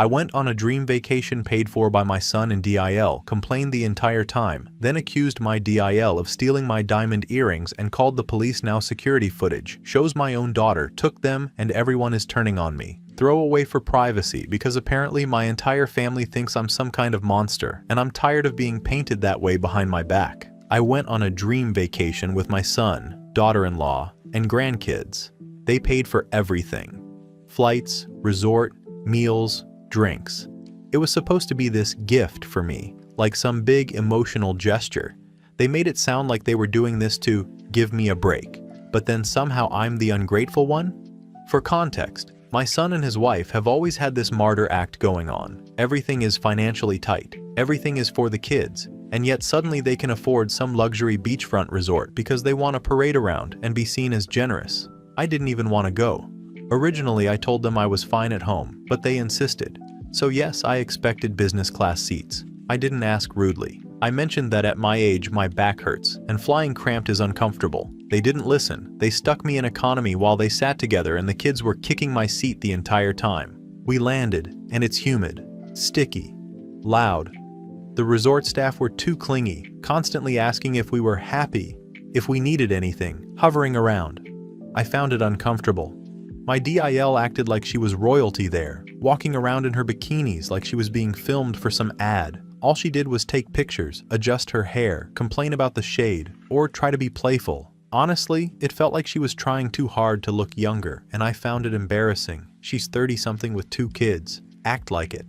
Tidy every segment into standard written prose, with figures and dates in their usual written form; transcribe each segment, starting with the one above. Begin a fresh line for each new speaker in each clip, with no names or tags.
I went on a dream vacation paid for by my son in DIL, complained the entire time, then accused my DIL of stealing my diamond earrings and called the police. Now security footage shows my own daughter took them and everyone is turning on me. Throw away for privacy because apparently my entire family thinks I'm some kind of monster and I'm tired of being painted that way behind my back. I went on a dream vacation with my son, daughter-in-law, and grandkids. They paid for everything. Flights, resort, meals, drinks. It was supposed to be this gift for me, like some big emotional gesture. They made it sound like they were doing this to give me a break, but then somehow I'm the ungrateful one? For context, my son and his wife have always had this martyr act going on. Everything is financially tight, everything is for the kids, and yet suddenly they can afford some luxury beachfront resort because they want to parade around and be seen as generous. I didn't even want to go. Originally, I told them I was fine at home, but they insisted. So yes, I expected business class seats. I didn't ask rudely. I mentioned that at my age my back hurts and flying cramped is uncomfortable. They didn't listen. They stuck me in economy while they sat together and the kids were kicking my seat the entire time. We landed and it's humid, sticky, loud. The resort staff were too clingy, constantly asking if we were happy, if we needed anything, hovering around. I found it uncomfortable. My DIL acted like she was royalty there, walking around in her bikinis like she was being filmed for some ad. All she did was take pictures, adjust her hair, complain about the shade, or try to be playful. Honestly, it felt like she was trying too hard to look younger, and I found it embarrassing. She's 30-something with 2 kids. Act like it.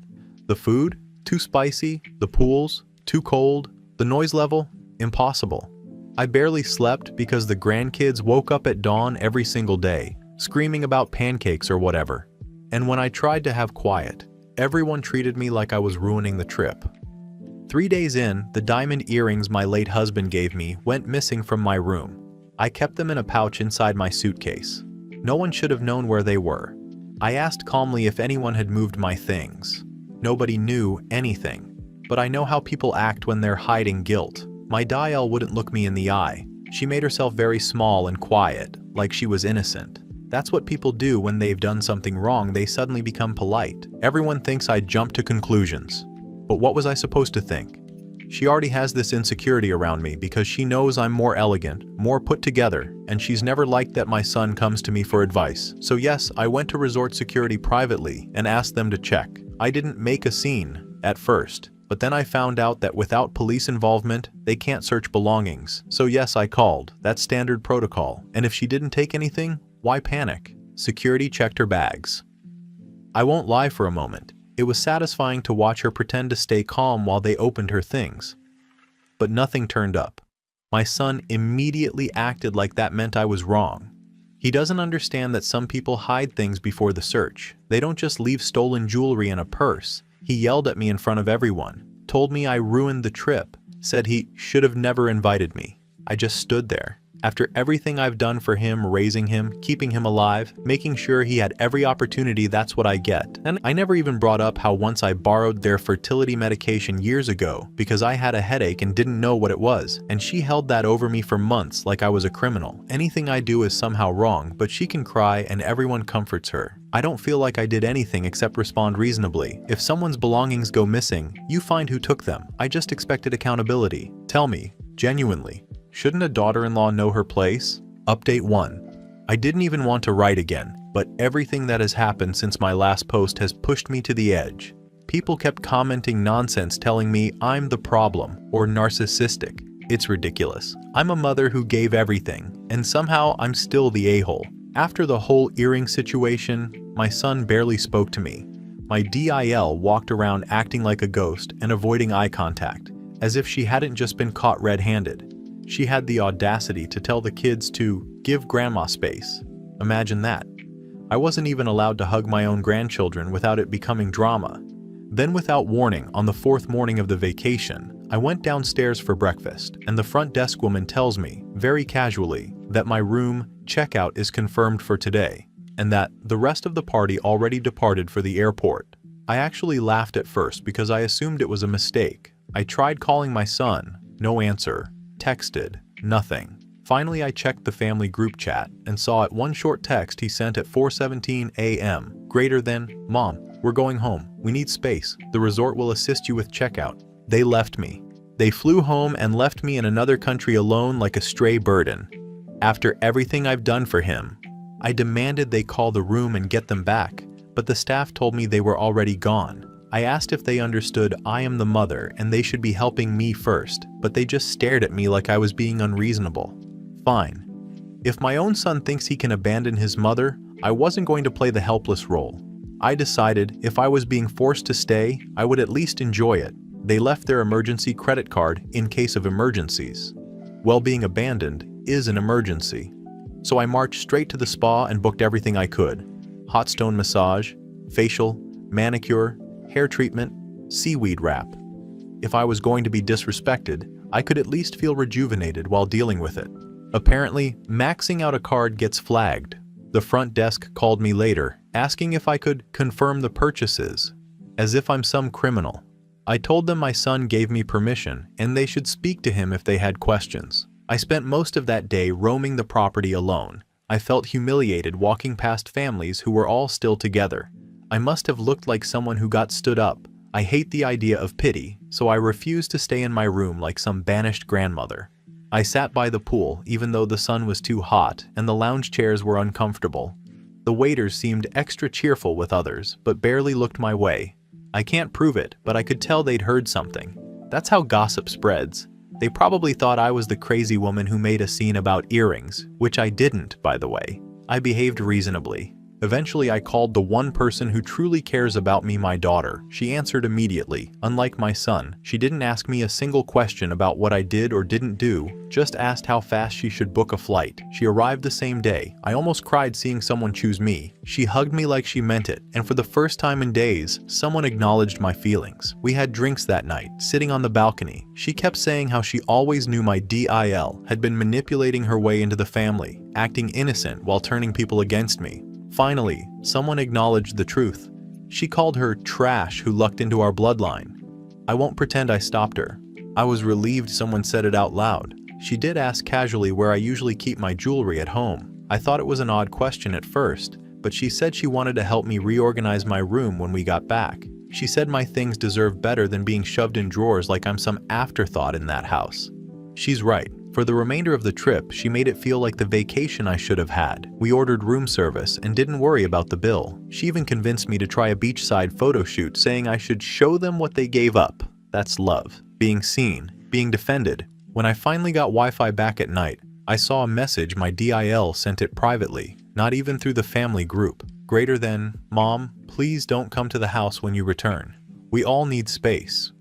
The food? Too spicy. The pools? Too cold. The noise level? Impossible. I barely slept because the grandkids woke up at dawn every single day, screaming about pancakes or whatever. And when I tried to have quiet, everyone treated me like I was ruining the trip. 3 days in, the diamond earrings my late husband gave me went missing from my room. I kept them in a pouch inside my suitcase. No one should have known where they were. I asked calmly if anyone had moved my things. Nobody knew anything. But I know how people act when they're hiding guilt. My DIL wouldn't look me in the eye. She made herself very small and quiet, like she was innocent. That's what people do when they've done something wrong. They suddenly become polite. Everyone thinks I jump to conclusions. But what was I supposed to think? She already has this insecurity around me because she knows I'm more elegant, more put together, and she's never liked that my son comes to me for advice. So yes, I went to resort security privately and asked them to check. I didn't make a scene at first, but then I found out that without police involvement, they can't search belongings. So yes, I called. That's standard protocol. And if she didn't take anything, why panic? Security checked her bags. I won't lie for a moment. It was satisfying to watch her pretend to stay calm while they opened her things. But nothing turned up. My son immediately acted like that meant I was wrong. He doesn't understand that some people hide things before the search. They don't just leave stolen jewelry in a purse. He yelled at me in front of everyone, told me I ruined the trip, said he should have never invited me. I just stood there. After everything I've done for him, raising him, keeping him alive, making sure he had every opportunity, that's what I get. And I never even brought up how once I borrowed their fertility medication years ago because I had a headache and didn't know what it was, and she held that over me for months like I was a criminal. Anything I do is somehow wrong, but she can cry and everyone comforts her. I don't feel like I did anything except respond reasonably. If someone's belongings go missing, you find who took them. I just expected accountability. Tell me, genuinely. Shouldn't a daughter-in-law know her place? Update 1. I didn't even want to write again, but everything that has happened since my last post has pushed me to the edge. People kept commenting nonsense telling me I'm the problem or narcissistic. It's ridiculous. I'm a mother who gave everything, and somehow I'm still the a-hole. After the whole earring situation, my son barely spoke to me. My DIL walked around acting like a ghost and avoiding eye contact, as if she hadn't just been caught red-handed. She had the audacity to tell the kids to give grandma space. Imagine that. I wasn't even allowed to hug my own grandchildren without it becoming drama. Then without warning, on the 4th morning of the vacation, I went downstairs for breakfast, and the front desk woman tells me, very casually, that my room checkout is confirmed for today, and that the rest of the party already departed for the airport. I actually laughed at first because I assumed it was a mistake. I tried calling my son, no answer. Texted, nothing. Finally, I checked the family group chat and saw at one short text he sent at 4:17 a.m. greater than, Mom, "We're going home. We need space. The resort will assist you with checkout." They left me. They flew home and left me in another country alone like a stray burden. After everything I've done for him, I demanded they call the room and get them back, but the staff told me they were already gone. I asked if they understood I am the mother and they should be helping me first, but they just stared at me like I was being unreasonable. Fine. If my own son thinks he can abandon his mother, I wasn't going to play the helpless role. I decided if I was being forced to stay, I would at least enjoy it. They left their emergency credit card in case of emergencies. Well, being abandoned is an emergency. So I marched straight to the spa and booked everything I could. Hot stone massage, facial, manicure, hair treatment, seaweed wrap. If I was going to be disrespected, I could at least feel rejuvenated while dealing with it. Apparently, maxing out a card gets flagged. The front desk called me later, asking if I could confirm the purchases, as if I'm some criminal. I told them my son gave me permission and they should speak to him if they had questions. I spent most of that day roaming the property alone. I felt humiliated walking past families who were all still together. I must have looked like someone who got stood up. I hate the idea of pity, so I refused to stay in my room like some banished grandmother. I sat by the pool even though the sun was too hot and the lounge chairs were uncomfortable. The waiters seemed extra cheerful with others, but barely looked my way. I can't prove it, but I could tell they'd heard something. That's how gossip spreads. They probably thought I was the crazy woman who made a scene about earrings, which I didn't, by the way. I behaved reasonably. Eventually, I called the one person who truly cares about me, my daughter. She answered immediately. Unlike my son, she didn't ask me a single question about what I did or didn't do, just asked how fast she should book a flight. She arrived the same day. I almost cried seeing someone choose me. She hugged me like she meant it, and for the first time in days, someone acknowledged my feelings. We had drinks that night, sitting on the balcony. She kept saying how she always knew my DIL had been manipulating her way into the family, acting innocent while turning people against me. Finally, someone acknowledged the truth. She called her trash who lucked into our bloodline. I won't pretend I stopped her. I was relieved someone said it out loud. She did ask casually where I usually keep my jewelry at home. I thought it was an odd question at first, but she said she wanted to help me reorganize my room when we got back. She said my things deserve better than being shoved in drawers like I'm some afterthought in that house. She's right. For the remainder of the trip, she made it feel like the vacation I should have had. We ordered room service and didn't worry about the bill. She even convinced me to try a beachside photo shoot, saying I should show them what they gave up. That's love. Being seen. Being defended. When I finally got Wi-Fi back at night, I saw a message my DIL sent it privately, not even through the family group. Greater than, "Mom, please don't come to the house when you return. We all need space."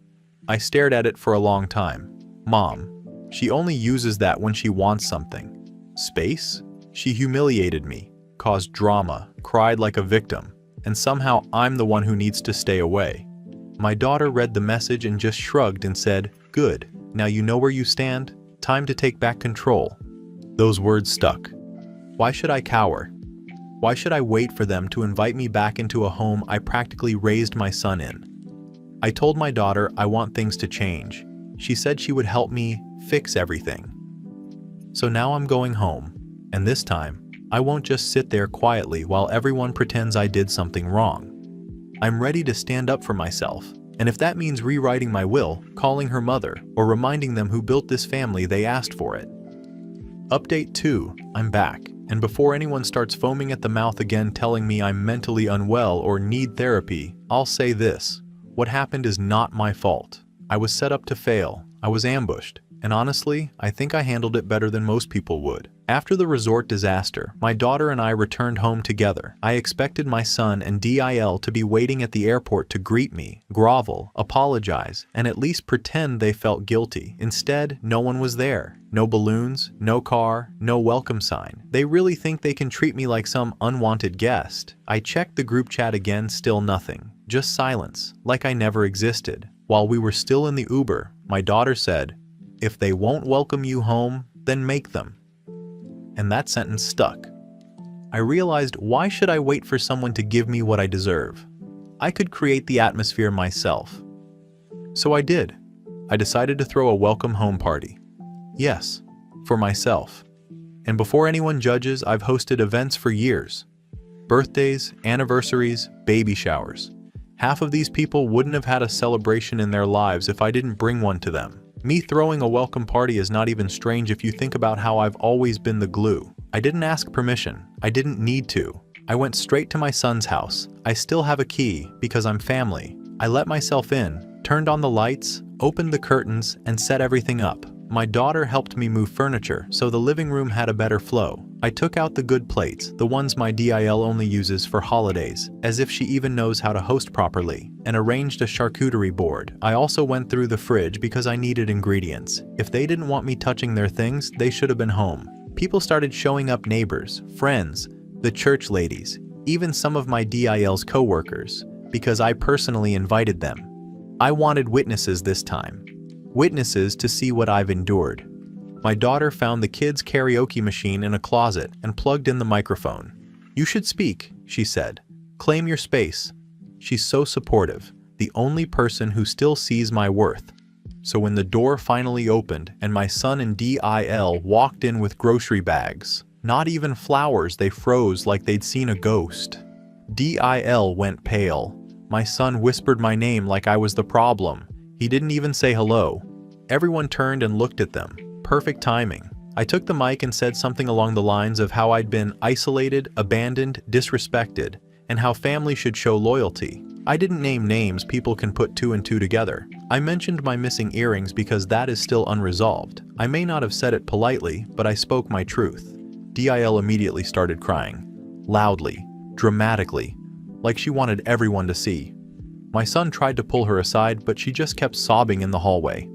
I stared at it for a long time. Mom. She only uses that when she wants something. Space? She humiliated me, caused drama, cried like a victim, and somehow I'm the one who needs to stay away. My daughter read the message and just shrugged and said, "Good, now you know where you stand. Time to take back control." Those words stuck. Why should I cower? Why should I wait for them to invite me back into a home I practically raised my son in? I told my daughter I want things to change. She said she would help me fix everything. So now I'm going home, and this time, I won't just sit there quietly while everyone pretends I did something wrong. I'm ready to stand up for myself, and if that means rewriting my will, calling her mother, or reminding them who built this family they asked for it. Update 2, I'm back, and before anyone starts foaming at the mouth again telling me I'm mentally unwell or need therapy, I'll say this: what happened is not my fault. I was set up to fail. I was ambushed. And honestly, I think I handled it better than most people would. After the resort disaster, my daughter and I returned home together. I expected my son and DIL to be waiting at the airport to greet me, grovel, apologize, and at least pretend they felt guilty. Instead, no one was there. No balloons, no car, no welcome sign. They really think they can treat me like some unwanted guest. I checked the group chat again, still nothing. Just silence, like I never existed. While we were still in the Uber, my daughter said, "If they won't welcome you home, then make them." And that sentence stuck. I realized, why should I wait for someone to give me what I deserve? I could create the atmosphere myself. So I did. I decided to throw a welcome home party. Yes, for myself. And before anyone judges, I've hosted events for years. Birthdays, anniversaries, baby showers. Half of these people wouldn't have had a celebration in their lives if I didn't bring one to them. Me throwing a welcome party is not even strange if you think about how I've always been the glue. I didn't ask permission. I didn't need to. I went straight to my son's house. I still have a key because I'm family. I let myself in, turned on the lights, opened the curtains, and set everything up. My daughter helped me move furniture so the living room had a better flow. I took out the good plates, the ones my DIL only uses for holidays, as if she even knows how to host properly, and arranged a charcuterie board. I also went through the fridge because I needed ingredients. If they didn't want me touching their things, they should have been home. People started showing up, neighbors, friends, the church ladies, even some of my DIL's co-workers, because I personally invited them. I wanted witnesses this time. Witnesses to see what I've endured. My daughter found the kids' karaoke machine in a closet and plugged in the microphone. "You should speak," she said. "Claim your space." She's so supportive, the only person who still sees my worth. So when the door finally opened and my son and DIL walked in with grocery bags, not even flowers, they froze like they'd seen a ghost. DIL went pale. My son whispered my name like I was the problem. He didn't even say hello. Everyone turned and looked at them. Perfect timing. I took the mic and said something along the lines of how I'd been isolated, abandoned, disrespected, and how family should show loyalty. I didn't name names, people can put two and two together. I mentioned my missing earrings because that is still unresolved. I may not have said it politely, but I spoke my truth. DIL immediately started crying. Loudly, dramatically, like she wanted everyone to see. My son tried to pull her aside, but she just kept sobbing in the hallway.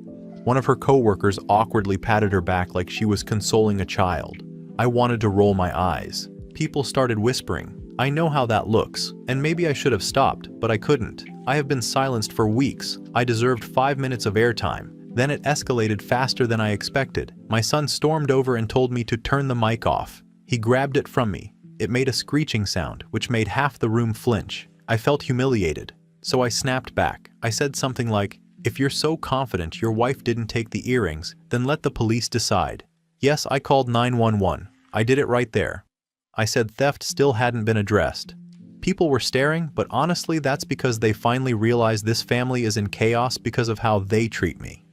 One of her co-workers awkwardly patted her back like she was consoling a child. I wanted to roll my eyes. People started whispering. I know how that looks, and maybe I should have stopped, but I couldn't. I have been silenced for weeks. I deserved 5 minutes of airtime. Then it escalated faster than I expected. My son stormed over and told me to turn the mic off. He grabbed it from me. It made a screeching sound, which made half the room flinch. I felt humiliated. So I snapped back. I said something like, "If you're so confident your wife didn't take the earrings, then let the police decide." Yes, I called 911. I did it right there. I said theft still hadn't been addressed. People were staring, but honestly that's because they finally realized this family is in chaos because of how they treat me.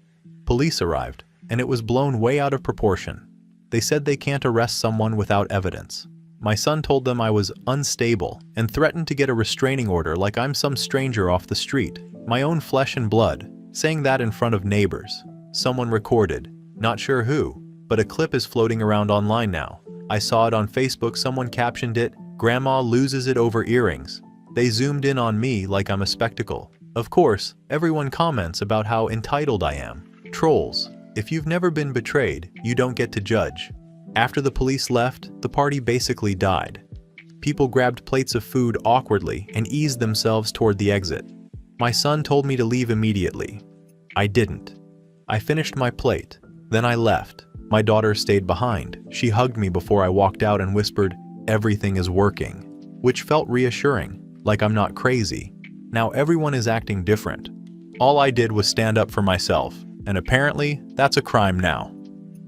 Police arrived, and it was blown way out of proportion. They said they can't arrest someone without evidence. My son told them I was unstable and threatened to get a restraining order like I'm some stranger off the street, my own flesh and blood, saying that in front of neighbors. Someone recorded, not sure who, but a clip is floating around online now. I saw it on Facebook, someone captioned it, "Grandma loses it over earrings." They zoomed in on me like I'm a spectacle. Of course, everyone comments about how entitled I am. Trolls. If you've never been betrayed, you don't get to judge. After the police left, the party basically died. People grabbed plates of food awkwardly and eased themselves toward the exit. My son told me to leave immediately. I didn't. I finished my plate. Then I left. My daughter stayed behind. She hugged me before I walked out and whispered, "Everything is working," which felt reassuring, like I'm not crazy. Now everyone is acting different. All I did was stand up for myself, and apparently that's a crime now.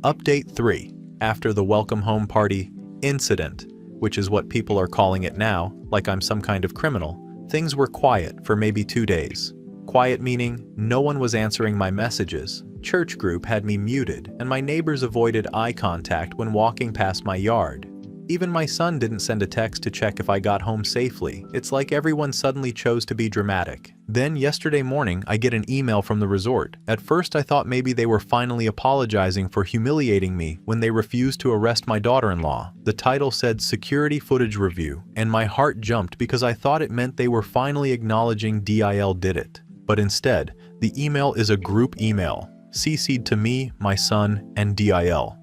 Update 3. After the welcome home party incident, which is what people are calling it now, like I'm some kind of criminal, things were quiet for maybe 2 days. Quiet meaning no one was answering my messages, church group had me muted, and my neighbors avoided eye contact when walking past my yard. Even my son didn't send a text to check if I got home safely. It's like everyone suddenly chose to be dramatic. Then yesterday morning, I get an email from the resort. At first I thought maybe they were finally apologizing for humiliating me when they refused to arrest my daughter-in-law. The title said Security Footage Review, and my heart jumped because I thought it meant they were finally acknowledging DIL did it. But instead, the email is a group email, CC'd to me, my son, and DIL.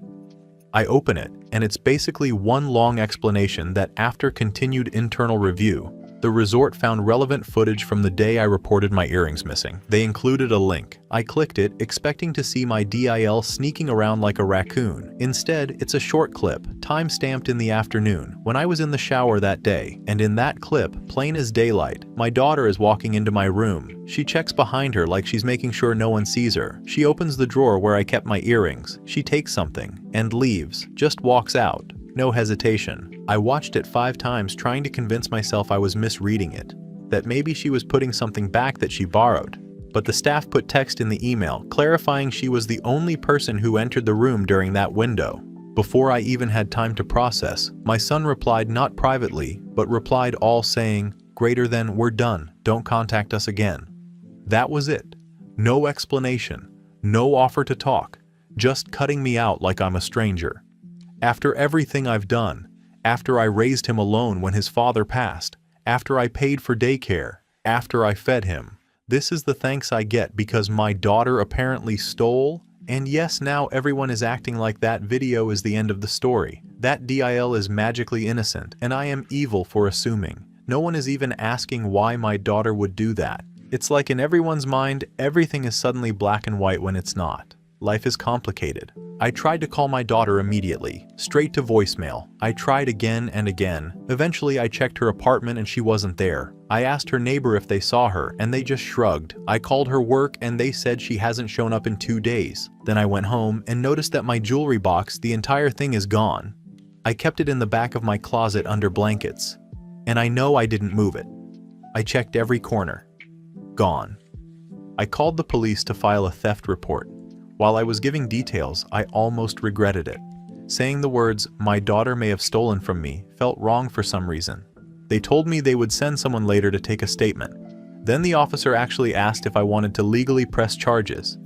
I open it, and it's basically one long explanation that after continued internal review, the resort found relevant footage from the day I reported my earrings missing. They included a link. I clicked it, expecting to see my DIL sneaking around like a raccoon. Instead, it's a short clip, time-stamped in the afternoon, when I was in the shower that day. And in that clip, plain as daylight, my daughter is walking into my room. She checks behind her like she's making sure no one sees her. She opens the drawer where I kept my earrings. She takes something and leaves, just walks out. No hesitation. I watched it 5 times trying to convince myself I was misreading it. that maybe she was putting something back that she borrowed. But the staff put text in the email clarifying she was the only person who entered the room during that window. Before I even had time to process, my son replied not privately, but replied all saying, greater than "we're done, don't contact us again." That was it. No explanation, no offer to talk, just cutting me out like I'm a stranger. After everything I've done, after I raised him alone when his father passed, after I paid for daycare, after I fed him, this is the thanks I get because my daughter apparently stole. And yes, now everyone is acting like that video is the end of the story. That DIL is magically innocent, and I am evil for assuming. No one is even asking why my daughter would do that. It's like in everyone's mind, everything is suddenly black and white when it's not. Life is complicated. I tried to call my daughter immediately, straight to voicemail. I tried again and again. Eventually, I checked her apartment and she wasn't there. I asked her neighbor if they saw her, and they just shrugged. I called her work and they said she hasn't shown up in 2 days. Then I went home and noticed that my jewelry box, the entire thing is gone. I kept it in the back of my closet under blankets. And I know I didn't move it. I checked every corner. Gone. I called the police to file a theft report. While I was giving details, I almost regretted it. Saying the words, "my daughter may have stolen from me," felt wrong for some reason. They told me they would send someone later to take a statement. Then the officer actually asked if I wanted to legally press charges.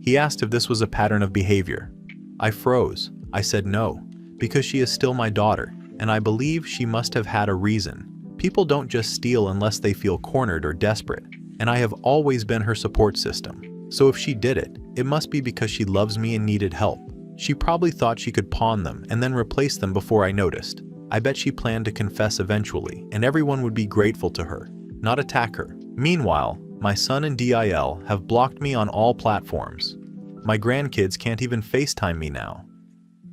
He asked if this was a pattern of behavior. I froze. I said no, because she is still my daughter, and I believe she must have had a reason. People don't just steal unless they feel cornered or desperate, and I have always been her support system. So if she did it, it must be because she loves me and needed help. She probably thought she could pawn them and then replace them before I noticed. I bet she planned to confess eventually, and everyone would be grateful to her, not attack her. Meanwhile, my son and DIL have blocked me on all platforms. My grandkids can't even FaceTime me now.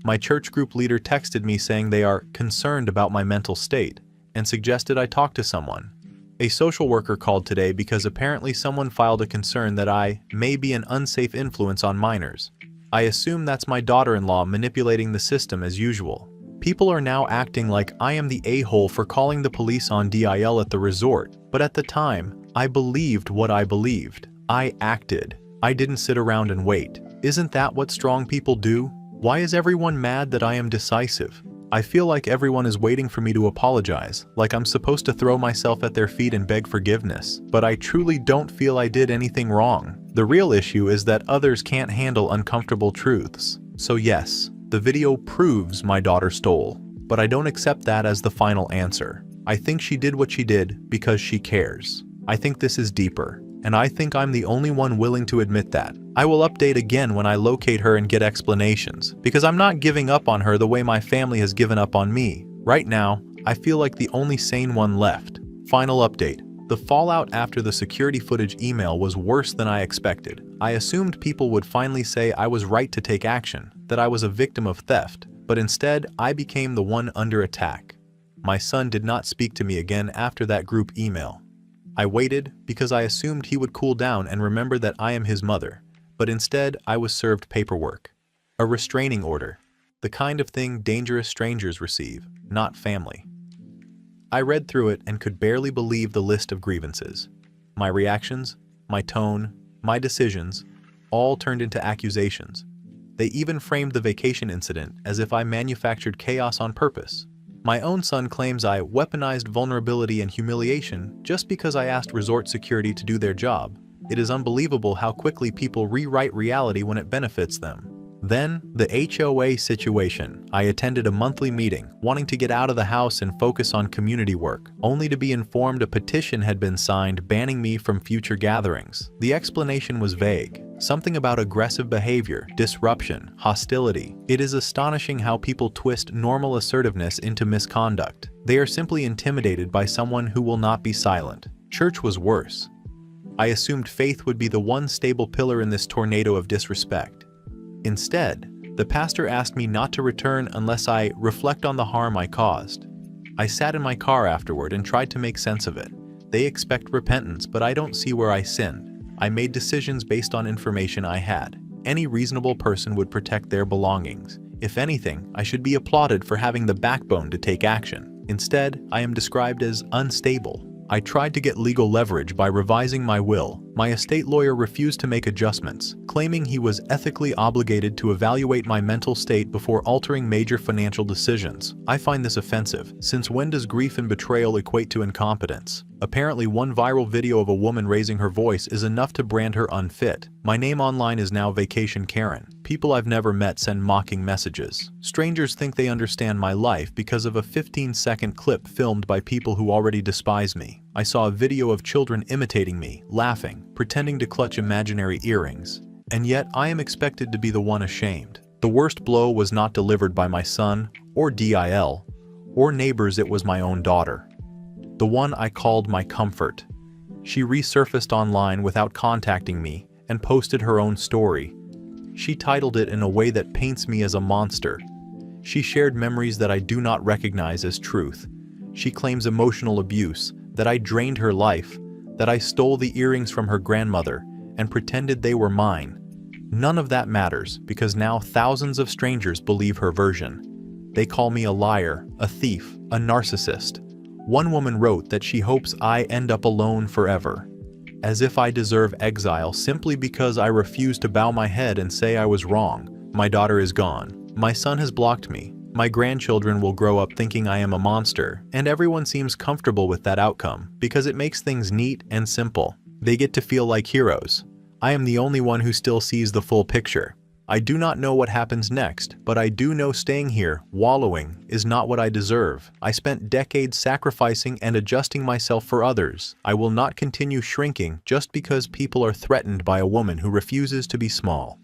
My church group leader texted me saying they are concerned about my mental state and suggested I talk to someone. A social worker called today because apparently someone filed a concern that I may be an unsafe influence on minors. I assume that's my daughter-in-law manipulating the system as usual. People are now acting like I am the a-hole for calling the police on DIL at the resort, but at the time, I believed what I believed. I acted. I didn't sit around and wait. Isn't that what strong people do? Why is everyone mad that I am decisive? I feel like everyone is waiting for me to apologize, like I'm supposed to throw myself at their feet and beg forgiveness, but I truly don't feel I did anything wrong. The real issue is that others can't handle uncomfortable truths. So yes, the video proves my daughter stole, but I don't accept that as the final answer. I think she did what she did because she cares. I think this is deeper, and I think I'm the only one willing to admit that. I will update again when I locate her and get explanations, because I'm not giving up on her the way my family has given up on me. Right now, I feel like the only sane one left. Final update. The fallout after the security footage email was worse than I expected. I assumed people would finally say I was right to take action, that I was a victim of theft, but instead I became the one under attack. My son did not speak to me again after that group email. I waited because I assumed he would cool down and remember that I am his mother, but instead I was served paperwork. A restraining order, the kind of thing dangerous strangers receive, not family. I read through it and could barely believe the list of grievances. My reactions, my tone, my decisions, all turned into accusations. They even framed the vacation incident as if I manufactured chaos on purpose. My own son claims I weaponized vulnerability and humiliation just because I asked resort security to do their job. It is unbelievable how quickly people rewrite reality when it benefits them. Then, the HOA situation. I attended a monthly meeting, wanting to get out of the house and focus on community work, only to be informed a petition had been signed banning me from future gatherings. The explanation was vague. Something about aggressive behavior, disruption, hostility. It is astonishing how people twist normal assertiveness into misconduct. They are simply intimidated by someone who will not be silent. Church was worse. I assumed faith would be the one stable pillar in this tornado of disrespect. Instead, the pastor asked me not to return unless I reflect on the harm I caused. I sat in my car afterward and tried to make sense of it. They expect repentance, but I don't see where I sinned. I made decisions based on information I had. Any reasonable person would protect their belongings. If anything, I should be applauded for having the backbone to take action. Instead, I am described as unstable. I tried to get legal leverage by revising my will. My estate lawyer refused to make adjustments, claiming he was ethically obligated to evaluate my mental state before altering major financial decisions. I find this offensive, since when does grief and betrayal equate to incompetence? Apparently, one viral video of a woman raising her voice is enough to brand her unfit. My name online is now Vacation Karen. People I've never met send mocking messages. Strangers think they understand my life because of a 15-second clip filmed by people who already despise me. I saw a video of children imitating me, laughing, pretending to clutch imaginary earrings. And yet, I am expected to be the one ashamed. The worst blow was not delivered by my son, or DIL, or neighbors. It was my own daughter. The one I called my comfort. She resurfaced online without contacting me and posted her own story. She titled it in a way that paints me as a monster. She shared memories that I do not recognize as truth. She claims emotional abuse, that I drained her life, that I stole the earrings from her grandmother and pretended they were mine. None of that matters because now thousands of strangers believe her version. They call me a liar, a thief, a narcissist. One woman wrote that she hopes I end up alone forever. As if I deserve exile simply because I refuse to bow my head and say I was wrong. My daughter is gone. My son has blocked me. My grandchildren will grow up thinking I am a monster, and everyone seems comfortable with that outcome because it makes things neat and simple. They get to feel like heroes. I am the only one who still sees the full picture. I do not know what happens next, but I do know staying here, wallowing, is not what I deserve. I spent decades sacrificing and adjusting myself for others. I will not continue shrinking just because people are threatened by a woman who refuses to be small.